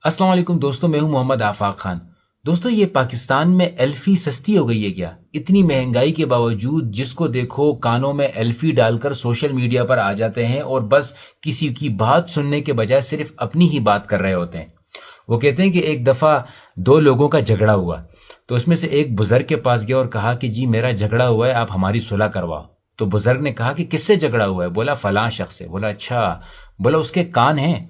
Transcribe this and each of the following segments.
अस्सलाम वालेकुम दोस्तों, मैं हूं मोहम्मद आफाक खान। दोस्तों, ये पाकिस्तान में एल्फी सस्ती हो गई है क्या? इतनी महंगाई के बावजूद जिसको देखो कानों में एल्फी डालकर सोशल मीडिया पर आ जाते हैं और बस किसी की बात सुनने के बजाय सिर्फ अपनी ही बात कर रहे होते हैं। वो कहते हैं कि एक दफ़ा दो लोगों का झगड़ा हुआ, तो उसमें से एक बुजुर्ग के पास गया और कहा कि जी मेरा झगड़ा हुआ है, आप हमारी सुलह करवाओ। तो बुजुर्ग ने कहा कि किससे झगड़ा हुआ है? बोला फलां शख्स से। बोला अच्छा। बोला उसके कान हैं?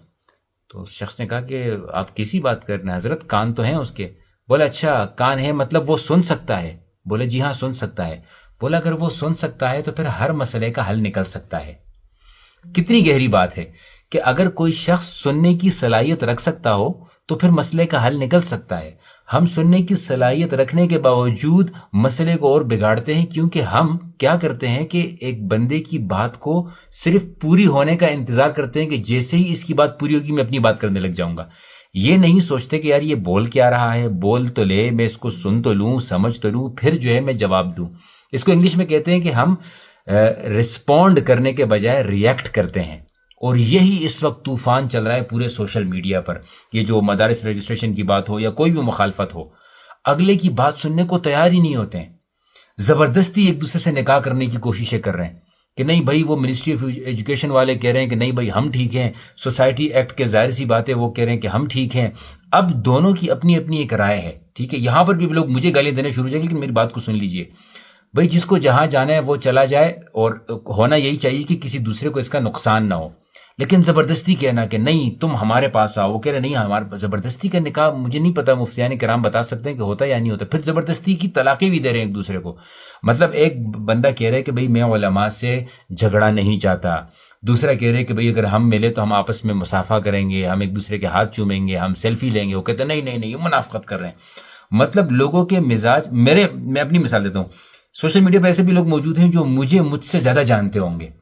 तो उस शख्स ने कहा कि आप किसी बात कर रहे हैं हजरत, कान तो हैं उसके। बोला अच्छा, कान है मतलब वो सुन सकता है? बोले जी हाँ सुन सकता है। बोला अगर वो सुन सकता है तो फिर हर मसले का हल निकल सकता है। कितनी गहरी बात है कि अगर कोई शख्स सुनने की सलाहियत रख सकता हो तो फिर मसले का हल निकल सकता है। हम सुनने की सलाहियत रखने के बावजूद मसले को और बिगाड़ते हैं, क्योंकि हम क्या करते हैं कि एक बंदे की बात को सिर्फ पूरी होने का इंतजार करते हैं कि जैसे ही इसकी बात पूरी होगी मैं अपनी बात करने लग जाऊंगा। ये नहीं सोचते कि यार ये बोल क्या रहा है, बोल तो ले, मैं इसको सुन तो लूं, समझ तो लूं, फिर जो है मैं जवाब दूं। इसको इंग्लिश में कहते हैं कि हम रिस्पॉन्ड करने के बजाय रिएक्ट करते हैं। और यही इस वक्त तूफान चल रहा है पूरे सोशल मीडिया पर। ये जो मदारिस रजिस्ट्रेशन की बात हो या कोई भी मुखालफत हो, अगले की बात सुनने को तैयार ही नहीं होते हैं। जबरदस्ती एक दूसरे से निकाह करने की कोशिशें कर रहे हैं कि नहीं भाई, वो मिनिस्ट्री ऑफ एजुकेशन वाले कह रहे हैं कि नहीं भाई हम ठीक हैं, सोसाइटी एक्ट के जाहिर सी बात है वो कह रहे हैं कि हम ठीक हैं। अब दोनों की अपनी अपनी एक राय है, ठीक है। यहां पर भी लोग मुझे गालियां देने शुरू हो जाएंगे, लेकिन मेरी बात को सुन लीजिए। भाई जिसको जहां जाना है वो चला जाए, और होना यही चाहिए कि किसी दूसरे को इसका नुकसान ना हो। लेकिन जबरदस्ती कहना कि नहीं तुम हमारे पास आओ, वो कह रहे नहीं हमारे, जबरदस्ती का निकाह मुझे नहीं पता, मुफ्तियान किराम बता सकते हैं कि होता या नहीं होता। फिर जबरदस्ती की तलाकें भी दे रहे हैं एक दूसरे को। मतलब एक बंदा कह रहा है कि भाई मैं उलमा से झगड़ा नहीं चाहता, दूसरा कह रहे हैं कि भाई अगर हम मिले तो हम आपस में मुसाफा करेंगे, हम एक दूसरे के हाथ चूमेंगे, हम सेल्फी लेंगे। वो कहते हैं नहीं नहीं नहीं, ये मुनाफकत कर रहे हैं। मतलब लोगों के मिजाज, मैं अपनी मिसाल देता हूँ। सोशल मीडिया पर ऐसे भी लोग मौजूद हैं जो मुझसे ज्यादा जानते होंगे।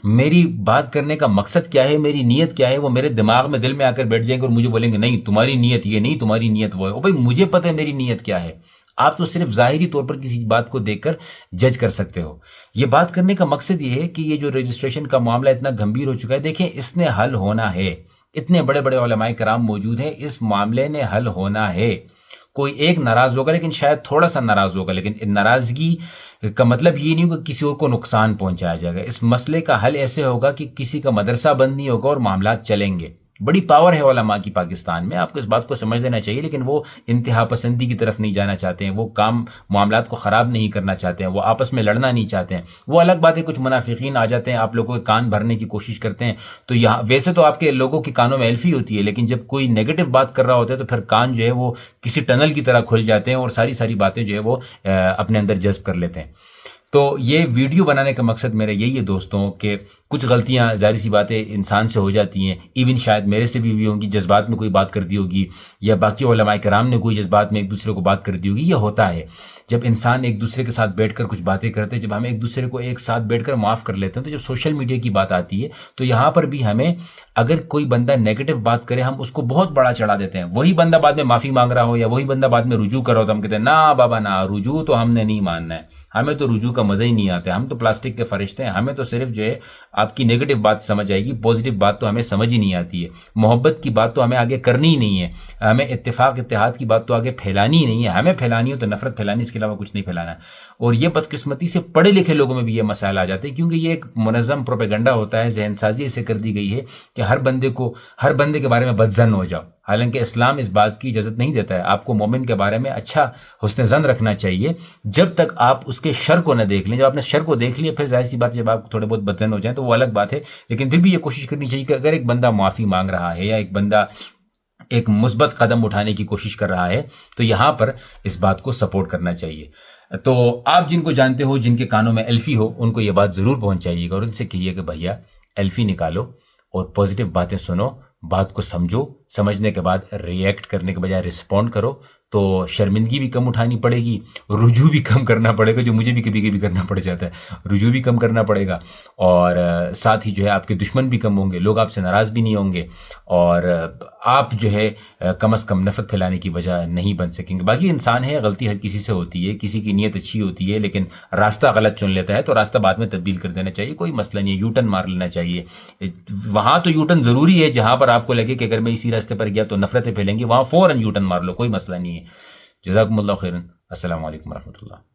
मेरी बात करने का मकसद क्या है, मेरी नीयत क्या है, वो मेरे दिमाग में, दिल में आकर बैठ जाएंगे और मुझे बोलेंगे नहीं तुम्हारी नीयत ये नहीं, तुम्हारी नीयत वो है। ओ भाई मुझे पता है मेरी नीयत क्या है। आप तो सिर्फ ज़ाहिरी तौर पर किसी बात को देखकर जज कर सकते हो। ये बात करने का मकसद ये है कि ये जो रजिस्ट्रेशन का मामला इतना गंभीर हो चुका है, देखें इसने हल होना है। इतने बड़े बड़े उलमाए कराम मौजूद हैं, इस मामले ने हल होना है। कोई एक नाराज होगा, लेकिन शायद थोड़ा सा नाराज होगा, लेकिन नाराजगी का मतलब ये नहीं होगा कि किसी और को नुकसान पहुंचाया जाएगा। इस मसले का हल ऐसे होगा कि किसी का मदरसा बंद नहीं होगा और मामलात चलेंगे। बड़ी पावर है उलमा की पाकिस्तान में, आपको इस बात को समझ लेना चाहिए। लेकिन वो इंतहा पसंदी की तरफ नहीं जाना चाहते हैं, वो काम मामलात को ख़राब नहीं करना चाहते हैं, वो आपस में लड़ना नहीं चाहते हैं। वो अलग बात है, कुछ मुनाफिकीन आ जाते हैं, आप लोगों के कान भरने की कोशिश करते हैं। तो यहाँ वैसे तो आपके लोगों के कानों में एल्फी होती है, लेकिन जब कोई नेगेटिव बात कर रहा होता है तो फिर कान जो है वो किसी टनल की तरह खुल जाते हैं और सारी सारी बातें जो है वो अपने अंदर जज्ब कर लेते हैं। तो ये वीडियो बनाने का मकसद मेरा यही है दोस्तों कि कुछ गलतियां जाहिर सी बातें इंसान से हो जाती हैं, इवन शायद मेरे से भी हुई होंगी, जज्बात में कोई बात कर दी होगी, या बाकी उलमाए कराम ने कोई जज्बात में एक दूसरे को बात कर दी होगी। ये होता है जब इंसान एक दूसरे के साथ बैठकर कुछ बातें करते हैं, जब हम एक दूसरे को एक साथ बैठकर माफ़ कर लेते हैं। तो जब सोशल मीडिया की बात आती है तो यहाँ पर भी हमें, अगर कोई बंदा नेगेटिव बात करे हम उसको बहुत बड़ा चढ़ा देते हैं। वही बंदा बाद में माफ़ी मांग रहा हो या वही बंदा बाद में रुजू कर रहा हो तो हम कहते हैं ना बाबा ना, रुजू तो हमने नहीं मानना है, हमें तो रुजू का मज़ा ही नहीं आता, हम तो प्लास्टिक के फरिश्ते हैं, हमें तो सिर्फ जो है आपकी नेगेटिव बात समझ आएगी, पॉजिटिव बात तो हमें समझ ही नहीं आती है। मोहब्बत की बात तो हमें आगे करनी ही नहीं है, हमें इत्तेफाक इत्तेहाद की बात तो आगे फैलानी ही नहीं है। हमें फैलानी हो तो नफरत फैलानी, इसके अलावा कुछ नहीं फैलाना। और ये बदकिस्मती से पढ़े लिखे लोगों में भी ये मसाइल आ जाते हैं, क्योंकि ये एक मुनज़्ज़म प्रोपेगेंडा होता है, जहनसाजी इसे कर दी गई है कि हर बंदे के बारे में बदजन हो जाओ। हालांकि इस्लाम इस बात की इजाज़त नहीं देता है। आपको मोमिन के बारे में अच्छा हुस्न ज़न रखना चाहिए जब तक आप उसके शर को न देख लें। जब आपने शर को देख लिया फिर जाहिर सी बात, जब आप थोड़े बहुत बदजन हो जाएं तो वो अलग बात है। लेकिन फिर भी ये कोशिश करनी चाहिए कि अगर एक बंदा माफ़ी मांग रहा है या एक बंदा एक मुस्बत कदम उठाने की कोशिश कर रहा है तो यहाँ पर इस बात को सपोर्ट करना चाहिए। तो आप जिनको जानते हो, जिनके कानों में एल्फी हो, उनको ये बात ज़रूर पहुँचाइएगा और उनसे कहिए कि भैया एल्फी निकालो और पॉजिटिव बातें सुनो, बात को समझो, समझने के बाद रिएक्ट करने के बजाय रिस्पॉन्ड करो। तो शर्मिंदगी भी कम उठानी पड़ेगी, रुजू भी कम करना पड़ेगा, जो मुझे भी कभी कभी करना पड़ जाता है, रुजू भी कम करना पड़ेगा। और साथ ही जो है आपके दुश्मन भी कम होंगे, लोग आपसे नाराज़ भी नहीं होंगे, और आप जो है कम से कम नफरत फैलाने की वजह नहीं बन सकेंगे। बाकी इंसान है, गलती हर किसी से होती है, किसी की नीयत अच्छी होती है लेकिन रास्ता गलत चुन लेता है तो रास्ता बाद में तब्दील कर देना चाहिए, कोई मसला नहीं है। यूटर्न मार लेना चाहिए, वहाँ तो यूटर्न ज़रूरी है जहाँ पर आपको लगे कि अगर मैं इसी रास्ते راستے پر گیا تو نفرتیں پھیلیں گی، وہاں فوراً یو ٹرن مار لو، کوئی مسئلہ نہیں ہے۔ جزاکم اللہ خیرن، السلام علیکم ورحمۃ اللہ۔